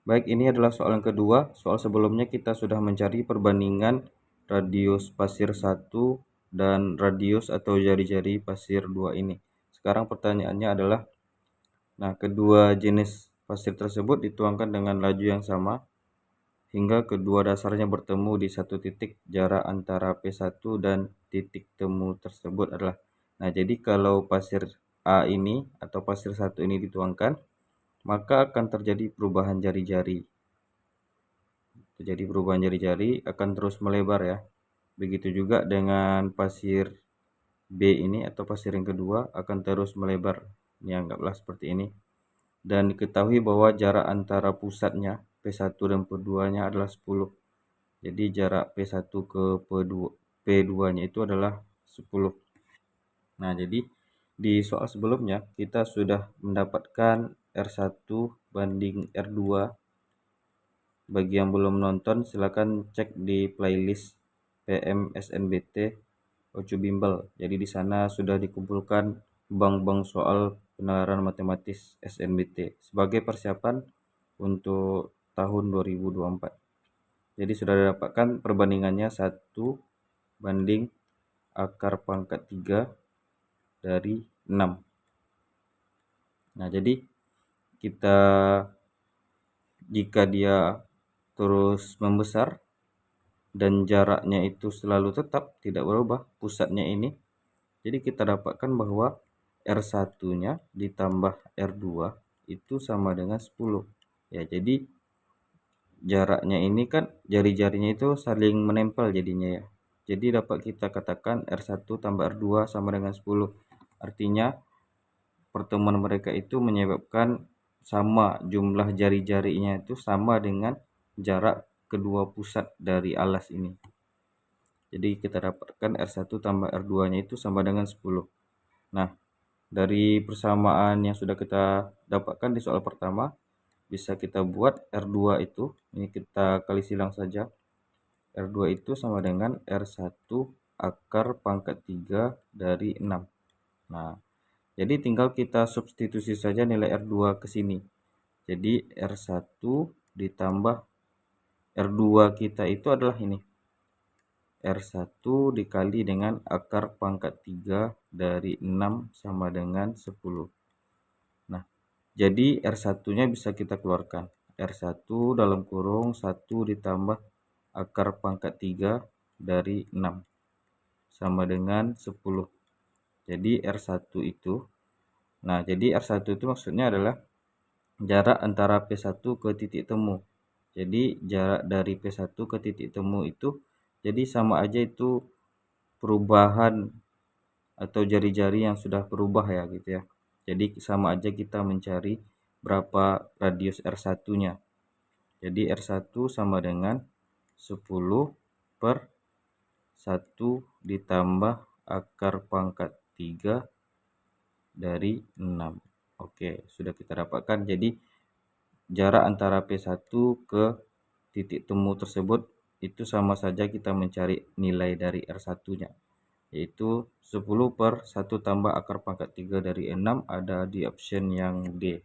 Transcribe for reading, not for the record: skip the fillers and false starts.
Baik, ini adalah soal yang kedua. Soal sebelumnya kita sudah mencari perbandingan radius pasir 1 dan radius atau jari-jari pasir 2 ini. Sekarang pertanyaannya adalah, nah, kedua jenis pasir tersebut dituangkan dengan laju yang sama hingga kedua dasarnya bertemu di satu titik. Jarak antara P1 dan titik temu tersebut adalah, nah, jadi kalau pasir A ini atau pasir 1 ini dituangkan, maka akan terjadi perubahan jari-jari. Jadi perubahan jari-jari akan terus melebar ya. Begitu juga dengan pasir B ini atau pasir yang kedua akan terus melebar. Ini anggaplah seperti ini. Dan diketahui bahwa jarak antara pusatnya P1 dan P2-nya adalah 10. Jadi jarak P1 ke P2-nya itu adalah 10. Nah, jadi di soal sebelumnya kita sudah mendapatkan R1 banding R2. Bagi yang belum nonton, silakan cek di playlist PM SNBT Ocu Bimbel. Jadi di sana sudah dikumpulkan bank-bank soal penalaran matematis SNBT sebagai persiapan untuk tahun 2024. Jadi sudah didapatkan perbandingannya 1 banding akar pangkat 3 dari 6. Nah, jadi kita jika dia terus membesar dan jaraknya itu selalu tetap tidak berubah pusatnya ini, jadi kita dapatkan bahwa R1-nya ditambah R2 itu sama dengan 10. Ya, jadi jaraknya ini kan jari-jarinya itu saling menempel jadinya ya. Jadi dapat kita katakan R1 tambah R2 sama dengan 10. Artinya pertemuan mereka itu menyebabkan sama jumlah jari-jarinya itu sama dengan jarak kedua pusat dari alas ini. Jadi kita dapatkan R1 tambah R2-nya itu sama dengan 10. Nah, dari persamaan yang sudah kita dapatkan di soal pertama, bisa kita buat R2 itu, ini kita kali silang saja. R2 itu sama dengan R1 akar pangkat 3 dari 6. Nah, jadi tinggal kita substitusi saja nilai R2 ke sini. Jadi R1 ditambah R2 kita itu adalah ini. R1 dikali dengan akar pangkat 3 dari 6 sama dengan 10. Nah, jadi R1-nya bisa kita keluarkan. R1 dalam kurung 1 ditambah akar pangkat 3 dari 6 sama dengan 10. Jadi R1 itu, nah, jadi R1 itu maksudnya adalah jarak antara P1 ke titik temu. Jadi jarak dari P1 ke titik temu itu jadi sama aja itu perubahan atau jari-jari yang sudah berubah ya gitu ya. Jadi sama aja kita mencari berapa radius R1-nya. Jadi R1 sama dengan 10 per 1 ditambah akar pangkat 3 dari 6. Oke, sudah kita dapatkan. Jadi jarak antara P1 ke titik temu tersebut itu sama saja kita mencari nilai dari R1-nya, yaitu 10 per 1 tambah akar pangkat 3 dari 6 ada di option yang D.